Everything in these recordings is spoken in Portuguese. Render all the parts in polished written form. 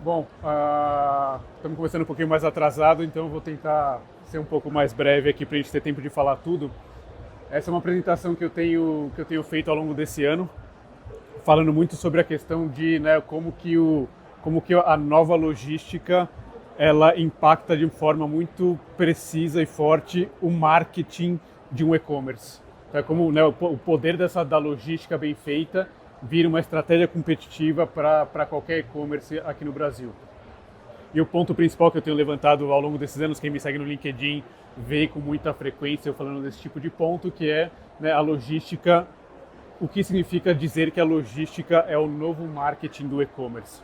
Bom, estamos começando um pouquinho mais atrasado, então eu vou tentar ser um pouco mais breve aqui para a gente ter tempo de falar tudo. Essa é uma apresentação que eu tenho feito ao longo desse ano, falando muito sobre a questão de, né, como que a nova logística ela impacta de forma muito precisa e forte o marketing de um e-commerce. Então, é como, né, o poder da logística bem feita vira uma estratégia competitiva para qualquer e-commerce aqui no Brasil. E o ponto principal que eu tenho levantado ao longo desses anos, quem me segue no LinkedIn vê com muita frequência eu falando desse tipo de ponto, que é, né, a logística, o que significa dizer que a logística é o novo marketing do e-commerce.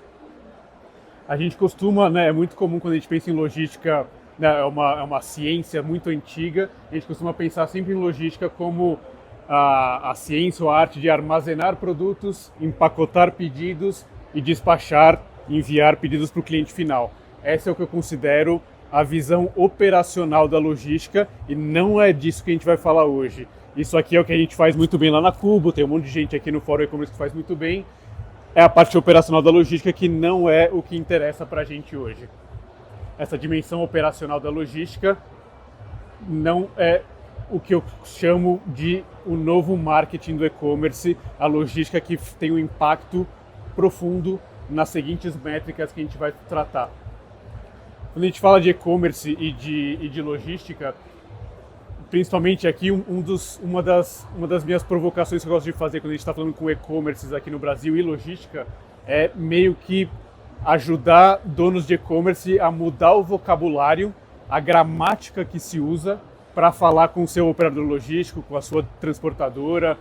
A gente costuma, né, é muito comum quando a gente pensa em logística, né, é uma ciência muito antiga, a gente costuma pensar sempre em logística como a ciência ou a arte de armazenar produtos, empacotar pedidos e despachar, enviar pedidos para o cliente final. Essa é o que eu considero a visão operacional da logística e não é disso que a gente vai falar hoje. Isso aqui é o que a gente faz muito bem lá na Cubo, tem um monte de gente aqui no Fórum E-Commerce que faz muito bem. É a parte operacional da logística que não é o que interessa para a gente hoje. Essa dimensão operacional da logística não é o que eu chamo de o novo marketing do e-commerce, a logística que tem um impacto profundo nas seguintes métricas que a gente vai tratar. Quando a gente fala de e-commerce e de logística, principalmente aqui, uma das minhas provocações que eu gosto de fazer quando a gente está falando com e-commerces aqui no Brasil e logística é meio que ajudar donos de e-commerce a mudar o vocabulário, a gramática que se usa para falar com o seu operador logístico, com a sua transportadora,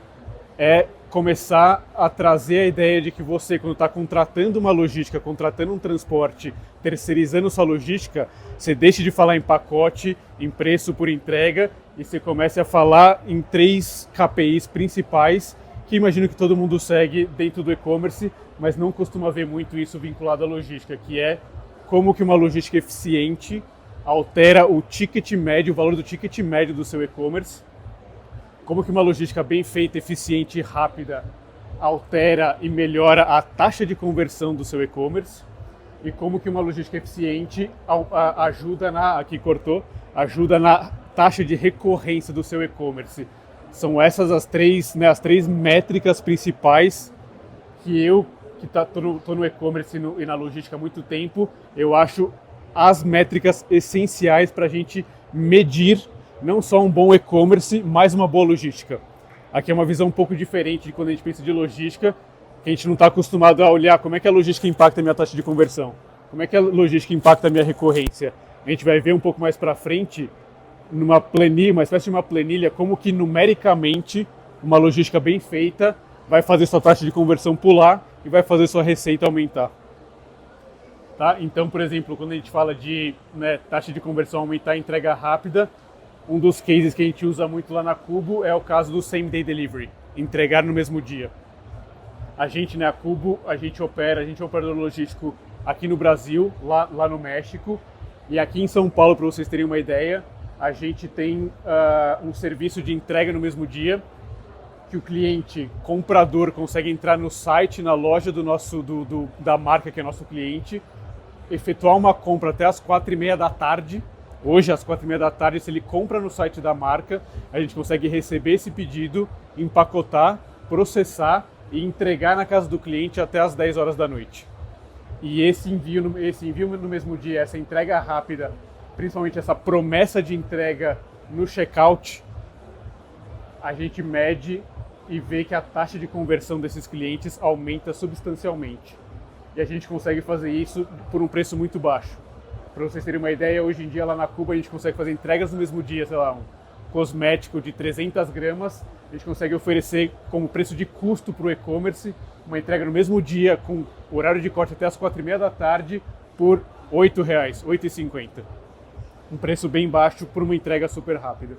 é começar a trazer a ideia de que você, quando está contratando uma logística, contratando um transporte, terceirizando sua logística, você deixe de falar em pacote, em preço por entrega, e você comece a falar em 3 KPIs principais, que imagino que todo mundo segue dentro do e-commerce, mas não costuma ver muito isso vinculado à logística, que é como que uma logística eficiente altera o ticket médio, o valor do ticket médio do seu e-commerce, como que uma logística bem feita, eficiente e rápida altera e melhora a taxa de conversão do seu e-commerce e como que uma logística eficiente ajuda na taxa de recorrência do seu e-commerce. São essas as três, né, as 3 métricas principais que eu, que tô no e-commerce e na logística há muito tempo, eu acho as métricas essenciais para a gente medir não só um bom e-commerce, mas uma boa logística. Aqui é uma visão um pouco diferente de quando a gente pensa de logística, que a gente não está acostumado a olhar como é que a logística impacta a minha taxa de conversão, como é que a logística impacta a minha recorrência. A gente vai ver um pouco mais para frente, numa planilha, uma espécie de uma planilha, como que numericamente uma logística bem feita vai fazer sua taxa de conversão pular e vai fazer sua receita aumentar. Tá? Então, por exemplo, quando a gente fala de, né, taxa de conversão aumentar e entrega rápida, um dos cases que a gente usa muito lá na Cubo é o caso do Same Day Delivery, entregar no mesmo dia. A gente, né, a Cubo, a gente é um operador logístico aqui no Brasil, lá no México, e aqui em São Paulo, para vocês terem uma ideia, a gente tem um serviço de entrega no mesmo dia, que o cliente comprador consegue entrar no site, na loja da marca que é nosso cliente, efetuar uma compra até as 4h30 da tarde. Hoje, às 4h30 da tarde, se ele compra no site da marca, a gente consegue receber esse pedido, empacotar, processar e entregar na casa do cliente até as 10 horas da noite. E esse envio no mesmo dia, essa entrega rápida, principalmente essa promessa de entrega no checkout, a gente mede e vê que a taxa de conversão desses clientes aumenta substancialmente. E a gente consegue fazer isso por um preço muito baixo. Para vocês terem uma ideia, hoje em dia lá na Cuba a gente consegue fazer entregas no mesmo dia, sei lá, um cosmético de 300 gramas, a gente consegue oferecer como preço de custo para o e-commerce, uma entrega no mesmo dia com horário de corte até as 4h30 da tarde por R$8, R$8,50. Um preço bem baixo por uma entrega super rápida.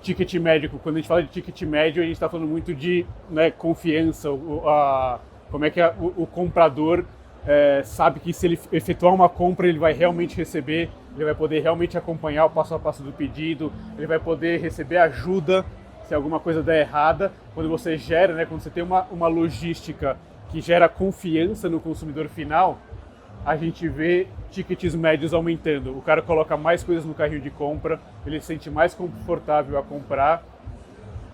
Ticket médio, quando a gente fala de ticket médio, a gente está falando muito de, né, confiança, como é que o comprador sabe que se ele efetuar uma compra ele vai realmente receber, ele vai poder realmente acompanhar o passo a passo do pedido, ele vai poder receber ajuda se alguma coisa der errada. Quando você gera, né, quando você tem uma logística que gera confiança no consumidor final, a gente vê tickets médios aumentando. O cara coloca mais coisas no carrinho de compra, ele se sente mais confortável a comprar.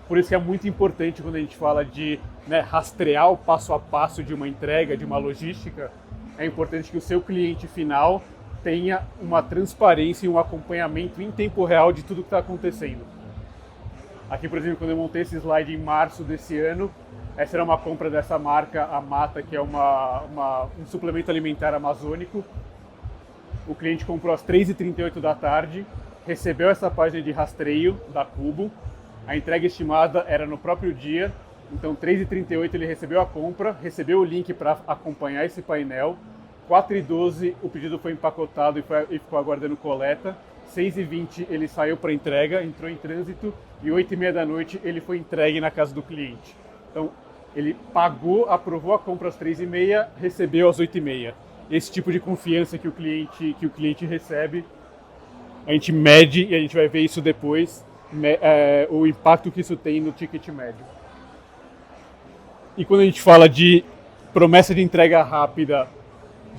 Por isso que é muito importante quando a gente fala de, né, rastrear o passo a passo de uma entrega, de uma logística, é importante que o seu cliente final tenha uma transparência e um acompanhamento em tempo real de tudo que está acontecendo. Aqui, por exemplo, quando eu montei esse slide em março desse ano, essa era uma compra dessa marca, a Mata, que é um suplemento alimentar amazônico. O cliente comprou às 3h38 da tarde, recebeu essa página de rastreio da Cubo. A entrega estimada era no próprio dia, então 3h38 ele recebeu a compra, recebeu o link para acompanhar esse painel. 4h12 o pedido foi empacotado e ficou aguardando coleta. 6h20 ele saiu para entrega, entrou em trânsito e 8h30 da noite ele foi entregue na casa do cliente. Então ele pagou, aprovou a compra às 3h30, recebeu às 8h30. Esse tipo de confiança que o cliente recebe, a gente mede e a gente vai ver isso depois, o impacto que isso tem no ticket médio. E quando a gente fala de promessa de entrega rápida,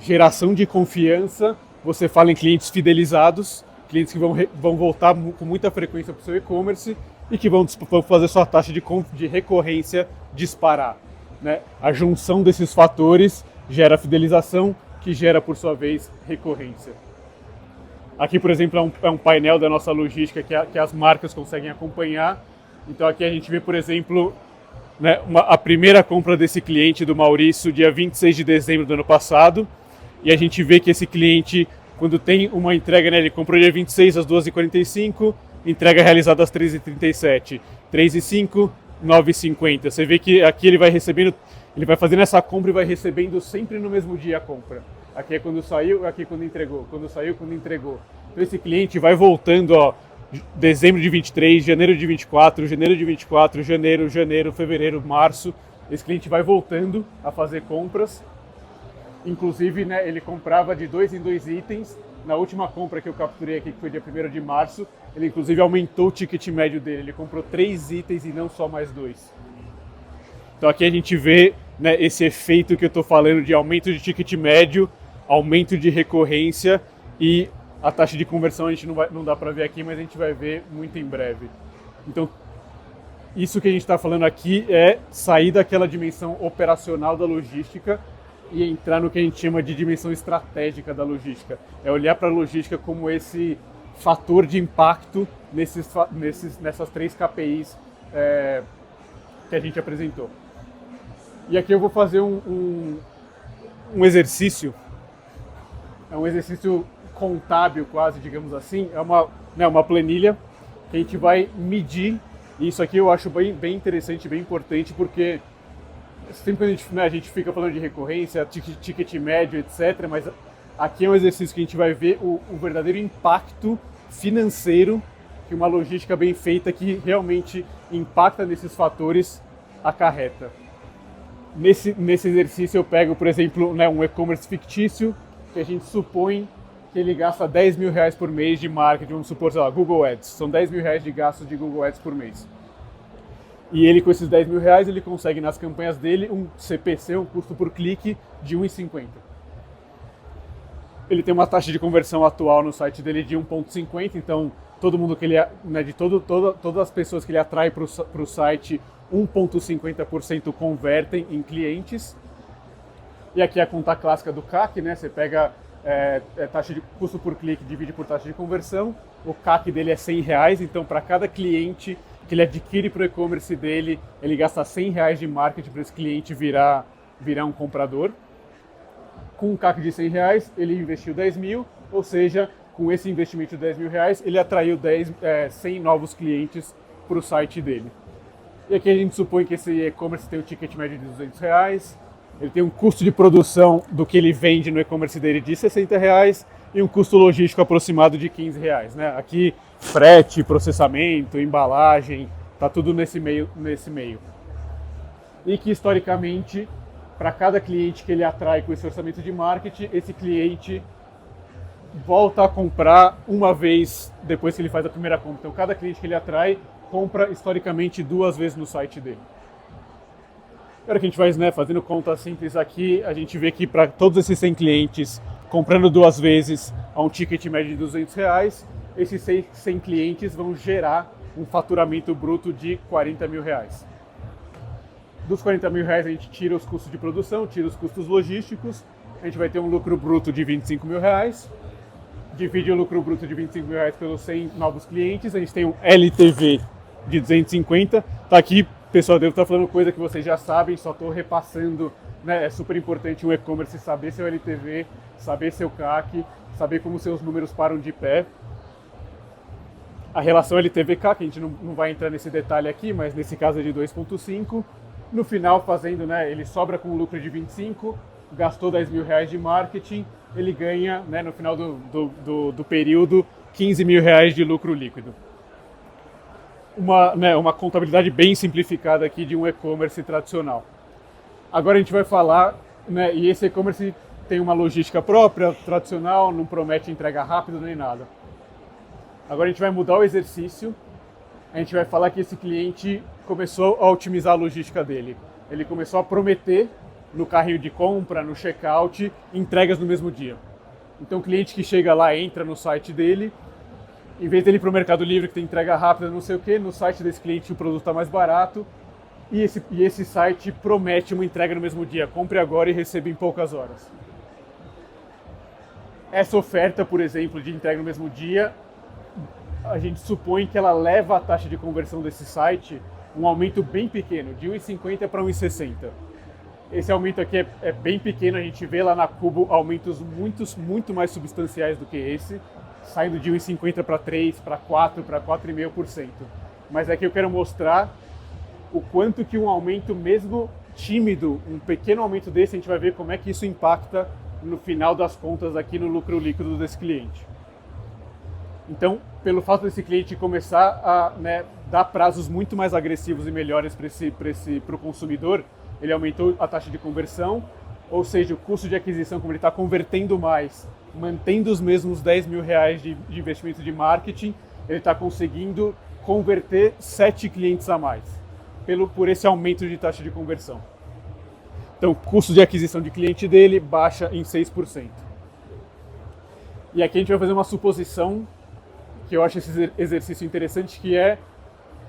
geração de confiança, você fala em clientes fidelizados, clientes que vão voltar com muita frequência para o seu e-commerce e que vão fazer sua taxa de recorrência disparar, né? A junção desses fatores gera fidelização, que gera, por sua vez, recorrência. Aqui, por exemplo, é um painel da nossa logística que as marcas conseguem acompanhar. Então aqui a gente vê, por exemplo, né, a primeira compra desse cliente, do Maurício, dia 26 de dezembro do ano passado. E a gente vê que esse cliente, quando tem uma entrega, né, ele comprou dia 26 às 2h45, entrega realizada às 3h37, 3h05, 9h50. Você vê que aqui ele vai fazendo essa compra e vai recebendo sempre no mesmo dia a compra. Aqui é quando saiu, aqui é quando entregou, quando saiu, quando entregou. Então esse cliente vai voltando, ó, dezembro de 23, janeiro de 24, janeiro de 24, janeiro, fevereiro, março. Esse cliente vai voltando a fazer compras. Inclusive, né, ele comprava de 2 em 2 itens. Na última compra que eu capturei aqui, que foi dia 1º de março, ele inclusive aumentou o ticket médio dele. Ele comprou 3 itens e não só mais 2. Então aqui a gente vê, né, esse efeito que eu estou falando de aumento de ticket médio, aumento de recorrência, e a taxa de conversão a gente não dá para ver aqui, mas a gente vai ver muito em breve. Então, isso que a gente está falando aqui é sair daquela dimensão operacional da logística e entrar no que a gente chama de dimensão estratégica da logística. É olhar para a logística como esse fator de impacto nessas 3 KPIs que a gente apresentou. E aqui eu vou fazer um exercício, é um exercício contábil quase, digamos assim, é uma planilha que a gente vai medir, e isso aqui eu acho bem interessante, bem importante, porque sempre que a gente fica falando de recorrência, ticket médio, etc., mas aqui é um exercício que a gente vai ver o verdadeiro impacto financeiro que uma logística bem feita, que realmente impacta nesses fatores, acarreta. Nesse exercício eu pego, por exemplo, né, um e-commerce fictício, que a gente supõe que ele gasta R$10.000 por mês de marketing, vamos supor, sei lá, Google Ads. São R$10.000 de gastos de Google Ads por mês. E ele, com esses R$10.000, ele consegue nas campanhas dele um CPC, um custo por clique, de R$1,50. Ele tem uma taxa de conversão atual no site dele de 1,50, então todo mundo que ele, né, todas as pessoas que ele atrai para o site, 1,50% convertem em clientes. E aqui é a conta clássica do CAC, né? Você pega taxa de custo por clique, divide por taxa de conversão. O CAC dele é R$100, então para cada cliente que ele adquire para o e-commerce dele, ele gasta R$100 de marketing para esse cliente virar um comprador. Com um CAC de R$100, ele investiu 10 mil, ou seja, com esse investimento de R$10.000, ele atraiu 100 novos clientes para o site dele. E aqui a gente supõe que esse e-commerce tem um ticket médio de R$200, ele tem um custo de produção do que ele vende no e-commerce dele de R$60 e um custo logístico aproximado de R$15, né? Aqui, frete, processamento, embalagem, tá tudo nesse meio. E que, historicamente, para cada cliente que ele atrai com esse orçamento de marketing, esse cliente volta a comprar uma vez depois que ele faz a primeira compra. Então, cada cliente que ele atrai compra, historicamente, 2 vezes no site dele. Agora que a gente vai, né, fazendo conta simples aqui, a gente vê que para todos esses 100 clientes comprando 2 vezes a um ticket médio de R$200, esses 100 clientes vão gerar um faturamento bruto de R$40.000. Dos R$40.000 a gente tira os custos de produção, tira os custos logísticos, a gente vai ter um lucro bruto de R$25.000, divide o lucro bruto de R$25.000 pelos 100 novos clientes, a gente tem um LTV de 250. Tá aqui, pessoal, devo estar falando coisa que vocês já sabem, só estou repassando, né? É super importante um e-commerce saber seu LTV, saber seu CAC, saber como seus números param de pé. A relação LTV-CAC, a gente não vai entrar nesse detalhe aqui, mas nesse caso é de 2,5. No final, fazendo, né, ele sobra com um lucro de 25, gastou R$10.000 de marketing, ele ganha, né, no final do período, R$15.000 de lucro líquido. Uma contabilidade bem simplificada aqui de um e-commerce tradicional. Agora a gente vai falar, né, e esse e-commerce tem uma logística própria, tradicional, não promete entrega rápido nem nada. Agora a gente vai mudar o exercício, a gente vai falar que esse cliente começou a otimizar a logística dele. Ele começou a prometer no carrinho de compra, no checkout, entregas no mesmo dia. Então o cliente que chega lá, entra no site dele, em vez dele ir para o Mercado Livre que tem entrega rápida, não sei o que, no site desse cliente o produto está mais barato e esse site promete uma entrega no mesmo dia. Compre agora e receba em poucas horas. Essa oferta, por exemplo, de entrega no mesmo dia, a gente supõe que ela leva a taxa de conversão desse site um aumento bem pequeno, de 1,50 para 1,60. Esse aumento aqui é bem pequeno, a gente vê lá na Cubo aumentos muito mais substanciais do que esse, saindo de 1,50 para 3, para 4, para 4,5%. Mas aqui eu quero mostrar o quanto que um aumento mesmo tímido, um pequeno aumento desse, a gente vai ver como é que isso impacta no final das contas aqui no lucro líquido desse cliente. Então, pelo fato desse cliente começar a, né, dar prazos muito mais agressivos e melhores para o consumidor, ele aumentou a taxa de conversão, ou seja, o custo de aquisição, como ele está convertendo mais, mantendo os mesmos R$10.000 de investimento de marketing, ele está conseguindo converter 7 clientes a mais, por esse aumento de taxa de conversão. Então, o custo de aquisição de cliente dele baixa em 6%. E aqui a gente vai fazer uma suposição que eu acho esse exercício interessante, que é,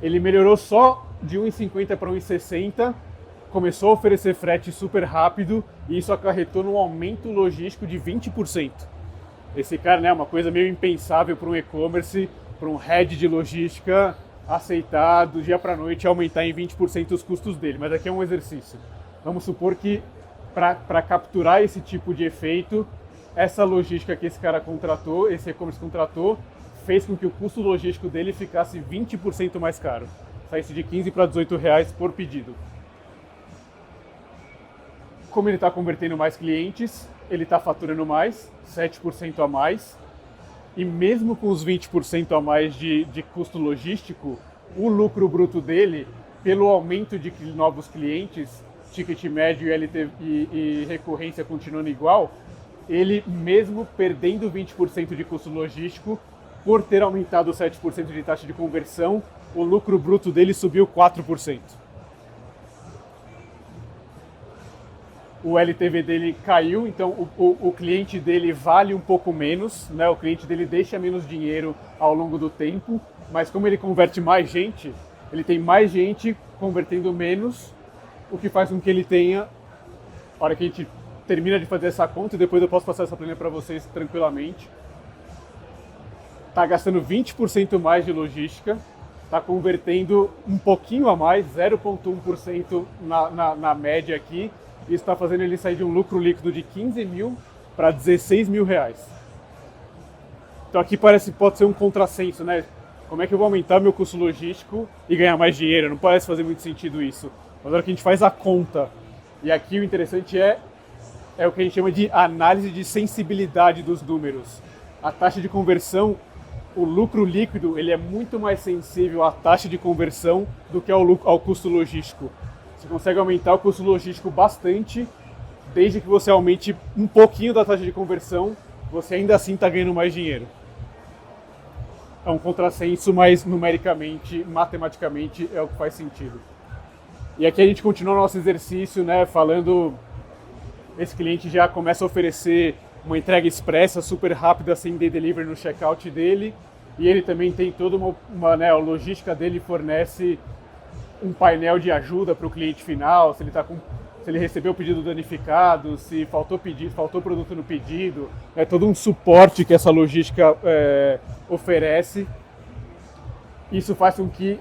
ele melhorou só de 1,50 para 1,60, começou a oferecer frete super rápido e isso acarretou num aumento logístico de 20%. Esse cara, né, é uma coisa meio impensável para um e-commerce, para um head de logística aceitar do dia para a noite aumentar em 20% os custos dele, mas aqui é um exercício. Vamos supor que para capturar esse tipo de efeito, essa logística que esse cara contratou, esse e-commerce contratou, fez com que o custo logístico dele ficasse 20% mais caro. Saísse de R$15 para R$18 por pedido. Como ele está convertendo mais clientes, ele está faturando mais, 7% a mais. E mesmo com os 20% a mais de custo logístico, o lucro bruto dele, pelo aumento de novos clientes, ticket médio e recorrência continuando igual, ele mesmo perdendo 20% de custo logístico, por ter aumentado 7% de taxa de conversão, o lucro bruto dele subiu 4%. O LTV dele caiu, então o cliente dele vale um pouco menos, né? O cliente dele deixa menos dinheiro ao longo do tempo, mas como ele converte mais gente, ele tem mais gente convertendo menos, o que faz com que ele tenha, a hora que a gente termina de fazer essa conta, e depois eu posso passar essa planilha para vocês tranquilamente, está gastando 20% mais de logística, está convertendo um pouquinho a mais, 0,1% na média aqui. Isso está fazendo ele sair de um lucro líquido de 15 mil para 16 mil reais. Então aqui pode ser um contrassenso, né? Como é que eu vou aumentar meu custo logístico e ganhar mais dinheiro? Não parece fazer muito sentido isso. Mas na hora que a gente faz a conta, e aqui o interessante é o que a gente chama de análise de sensibilidade dos números. A taxa de conversão, o lucro líquido, ele é muito mais sensível à taxa de conversão do que ao custo logístico. Você consegue aumentar o custo logístico bastante, desde que você aumente um pouquinho da taxa de conversão, você ainda assim está ganhando mais dinheiro. É um contrassenso, mas numericamente, matematicamente, é o que faz sentido. E aqui a gente continua o nosso exercício, né, falando, esse cliente já começa a oferecer uma entrega expressa, super rápida, sem day delivery no checkout dele. E ele também tem toda a logística dele fornece um painel de ajuda para o cliente final, se ele recebeu o pedido danificado, se faltou produto no pedido, é todo um suporte que essa logística oferece. Isso faz com que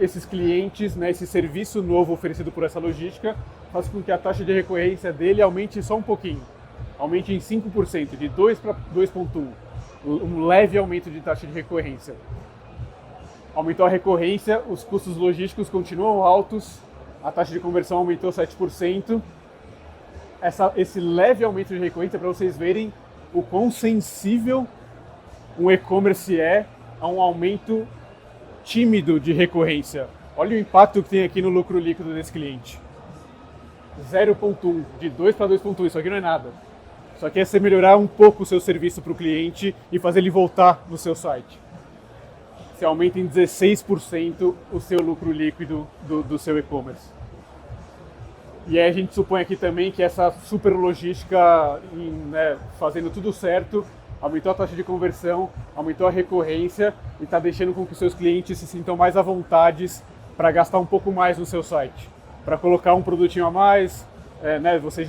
esses clientes, né, esse serviço novo oferecido por essa logística, faz com que a taxa de recorrência dele aumente só um pouquinho, aumente em 5%, de 2 para 2,1%, um leve aumento de taxa de recorrência. Aumentou a recorrência, os custos logísticos continuam altos, a taxa de conversão aumentou 7%. Esse leve aumento de recorrência, para vocês verem o quão sensível um e-commerce é a um aumento tímido de recorrência. Olha o impacto que tem aqui no lucro líquido desse cliente. 0,1, de 2 para 2,1, isso aqui não é nada. Isso aqui é você melhorar um pouco o seu serviço para o cliente e fazer ele voltar no seu site. Você aumenta em 16% o seu lucro líquido do seu e-commerce. E aí a gente supõe aqui também que essa super logística, fazendo tudo certo, aumentou a taxa de conversão, aumentou a recorrência e está deixando com que os seus clientes se sintam mais à vontade para gastar um pouco mais no seu site. Para colocar um produtinho a mais, você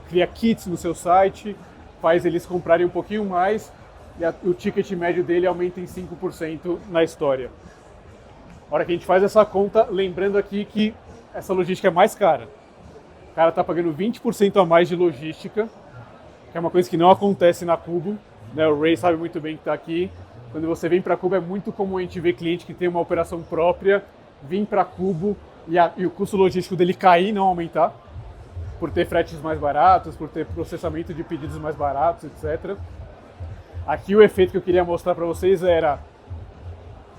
cria kits no seu site, faz eles comprarem um pouquinho mais e o ticket médio dele aumenta em 5% na história. A hora que a gente faz essa conta, lembrando aqui que essa logística é mais cara. O cara está pagando 20% a mais de logística, que é uma coisa que não acontece na Kubo, né? O Ray sabe muito bem que está aqui. Quando você vem para a Kubo é muito comum a gente ver cliente que tem uma operação própria vir para a Kubo e o custo logístico dele cair, não aumentar, por ter fretes mais baratos, por ter processamento de pedidos mais baratos, etc. Aqui o efeito que eu queria mostrar para vocês era,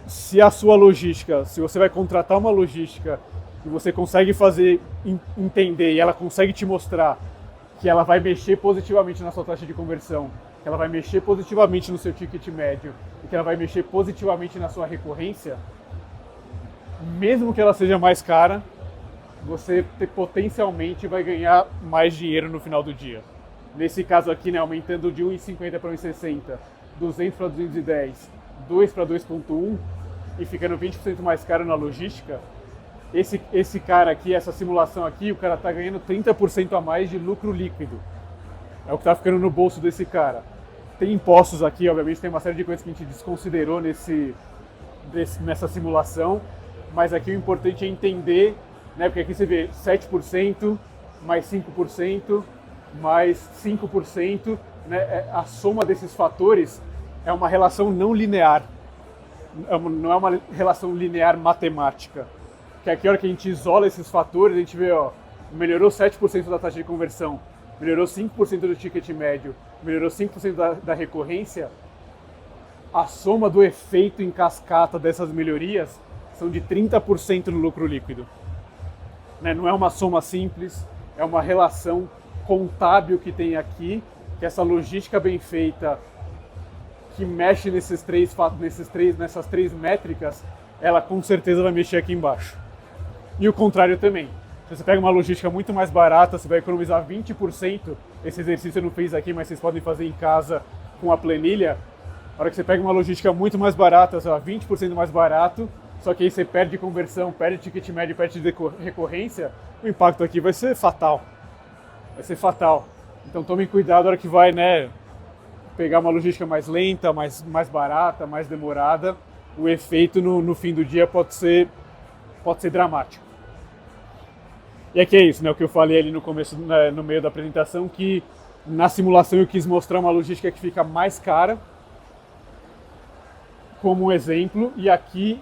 se a sua logística, se você vai contratar uma logística e você consegue fazer entender e ela consegue te mostrar que ela vai mexer positivamente na sua taxa de conversão, que ela vai mexer positivamente no seu ticket médio e que ela vai mexer positivamente na sua recorrência, mesmo que ela seja mais cara, você potencialmente vai ganhar mais dinheiro no final do dia. Nesse caso aqui, né, aumentando de 1,50 para 1,60, 200 para 210, 2 para 2,1 e ficando 20% mais caro na logística, esse cara aqui, essa simulação aqui, o cara está ganhando 30% a mais de lucro líquido. É o que está ficando no bolso desse cara. Tem impostos aqui, obviamente, tem uma série de coisas que a gente desconsiderou nessa simulação, mas aqui o importante é entender, né, porque aqui você vê 7%, mais 5%, mais 5%, né, a soma desses fatores é uma relação não linear, não é uma relação linear matemática. Que aqui, a hora que a gente isola esses fatores, a gente vê, melhorou 7% da taxa de conversão, melhorou 5% do ticket médio, melhorou 5% da recorrência, a soma do efeito em cascata dessas melhorias são de 30% no lucro líquido. Né? Não é uma soma simples, é uma relação contábil que tem aqui, que essa logística bem feita, que mexe nessas três métricas, ela com certeza vai mexer aqui embaixo. E o contrário também. Se você pega uma logística muito mais barata, você vai economizar 20%. Esse exercício eu não fiz aqui, mas vocês podem fazer em casa com a planilha. A hora que você pega uma logística muito mais barata, 20% mais barato, só que aí você perde conversão, perde ticket médio, perde recorrência, o impacto aqui vai ser fatal. Vai ser fatal. Então tomem cuidado na hora que vai, né, pegar uma logística mais lenta, mais barata, mais demorada. O efeito no fim do dia pode ser dramático. E aqui é isso, né, o que eu falei ali no começo, né, no meio da apresentação, que na simulação eu quis mostrar uma logística que fica mais cara, como um exemplo, e aqui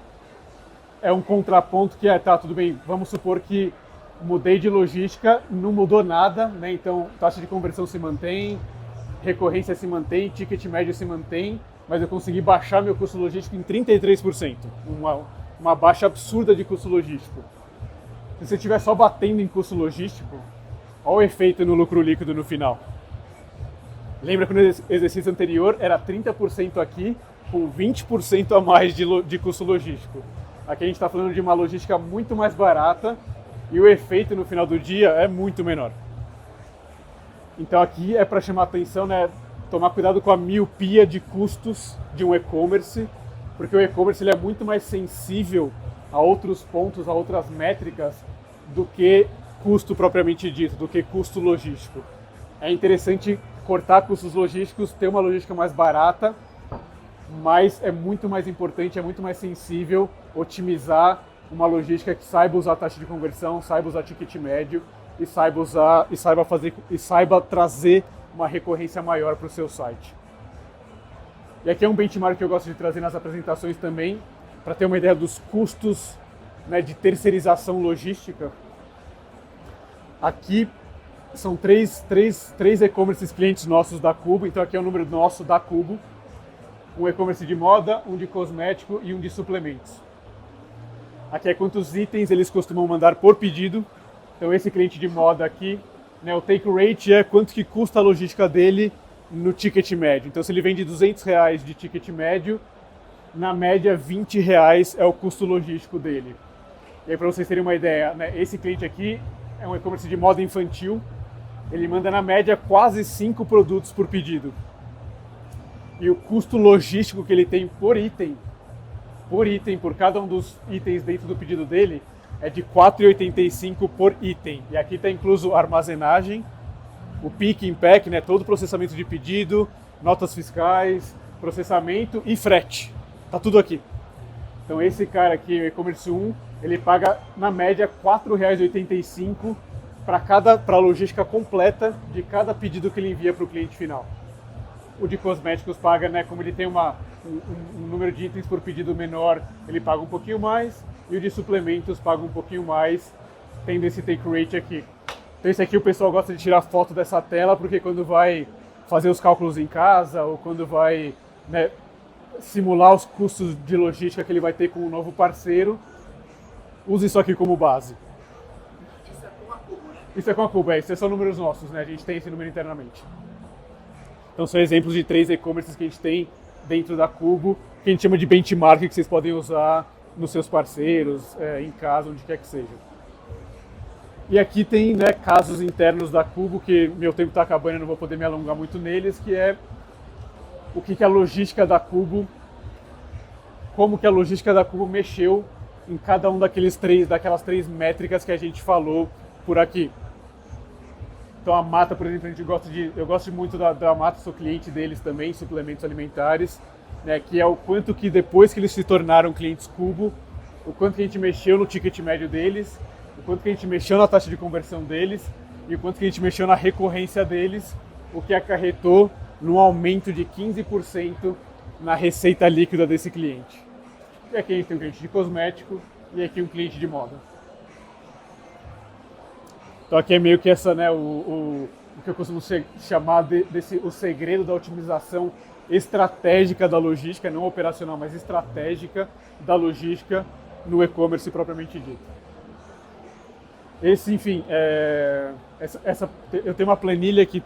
é um contraponto que tá, tudo bem, vamos supor que mudei de logística, não mudou nada, né, então taxa de conversão se mantém, recorrência se mantém, ticket médio se mantém, mas eu consegui baixar meu custo logístico em 33%, uma baixa absurda de custo logístico. Se você estiver só batendo em custo logístico, olha o efeito no lucro líquido no final. Lembra que no exercício anterior era 30% aqui, com 20% a mais de custo logístico. Aqui a gente está falando de uma logística muito mais barata e o efeito no final do dia é muito menor. Então aqui é para chamar atenção, né? Tomar cuidado com a miopia de custos de um e-commerce, porque o e-commerce ele é muito mais sensível a outros pontos, a outras métricas, do que custo propriamente dito, do que custo logístico. É interessante cortar custos logísticos, ter uma logística mais barata, mas é muito mais importante, é muito mais sensível otimizar uma logística que saiba usar a taxa de conversão, saiba usar ticket médio e saiba trazer uma recorrência maior para o seu site. E aqui é um benchmark que eu gosto de trazer nas apresentações também, para ter uma ideia dos custos, né, de terceirização logística. Aqui são três e-commerces clientes nossos da Cubo, então aqui é o número nosso da Cubo. Um e-commerce de moda, um de cosmético e um de suplementos. Aqui é quantos itens eles costumam mandar por pedido. Então esse cliente de moda aqui, né, o take rate é quanto que custa a logística dele no ticket médio. Então se ele vende R$200 de ticket médio, na média R$20 é o custo logístico dele. E aí para vocês terem uma ideia, né, esse cliente aqui é um e-commerce de moda infantil, ele manda na média quase 5 produtos por pedido. E o custo logístico que ele tem por item, por cada um dos itens dentro do pedido dele, é de R$4,85 por item. E aqui está incluso a armazenagem, o pick and pack, né, todo o processamento de pedido, notas fiscais, processamento e frete. Tá tudo aqui. Então esse cara aqui, o e-commerce 1, ele paga na média R$4,85 para a logística completa de cada pedido que ele envia para o cliente final. O de cosméticos paga, né, como ele tem um número de itens por pedido menor, ele paga um pouquinho mais, e o de suplementos paga um pouquinho mais, tendo esse take rate aqui. Então esse aqui o pessoal gosta de tirar foto dessa tela, porque quando vai fazer os cálculos em casa, ou quando vai, né, simular os custos de logística que ele vai ter com um novo parceiro, use isso aqui como base. Isso é com a Cubo, né? Isso é com a Cubo, esses são números nossos, né? A gente tem esse número internamente. Então são exemplos de 3 e-commerces que a gente tem dentro da Cubo, que a gente chama de benchmark, que vocês podem usar nos seus parceiros, em casa, onde quer que seja. E aqui tem, né, casos internos da Cubo, que meu tempo está acabando e não vou poder me alongar muito neles, que é o que a logística da Cubo, como que a logística da Cubo mexeu em cada um daquelas 3 métricas que a gente falou por aqui. Então a Mata, por exemplo, eu gosto muito da Mata, sou cliente deles também, suplementos alimentares, né, que é o quanto que depois que eles se tornaram clientes Cubo, o quanto que a gente mexeu no ticket médio deles, o quanto que a gente mexeu na taxa de conversão deles e o quanto que a gente mexeu na recorrência deles, o que acarretou num aumento de 15% na receita líquida desse cliente. E aqui a gente tem um cliente de cosmético e aqui um cliente de moda. Então aqui é meio que essa, né, o que eu costumo chamar o segredo da otimização estratégica da logística, não operacional, mas estratégica da logística no e-commerce propriamente dito. Enfim, eu tenho uma planilha que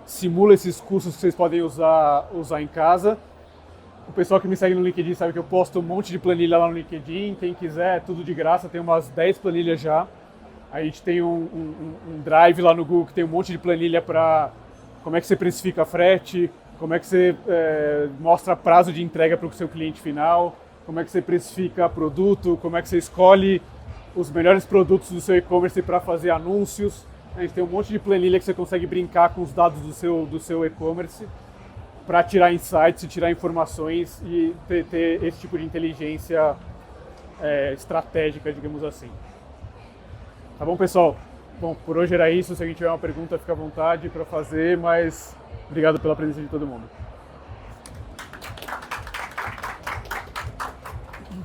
simula esses custos que vocês podem usar em casa. O pessoal que me segue no LinkedIn sabe que eu posto um monte de planilha lá no LinkedIn. Quem quiser, é tudo de graça, tem umas 10 planilhas já. A gente tem um drive lá no Google que tem um monte de planilha para como é que você precifica frete, como é que você mostra prazo de entrega para o seu cliente final, como é que você precifica produto, como é que você escolhe os melhores produtos do seu e-commerce para fazer anúncios. A gente tem um monte de planilha que você consegue brincar com os dados do seu e-commerce para tirar insights e tirar informações e ter esse tipo de inteligência estratégica, digamos assim. Tá bom, pessoal? Bom, por hoje era isso. Se alguém tiver uma pergunta, fica à vontade para fazer, mas obrigado pela presença de todo mundo.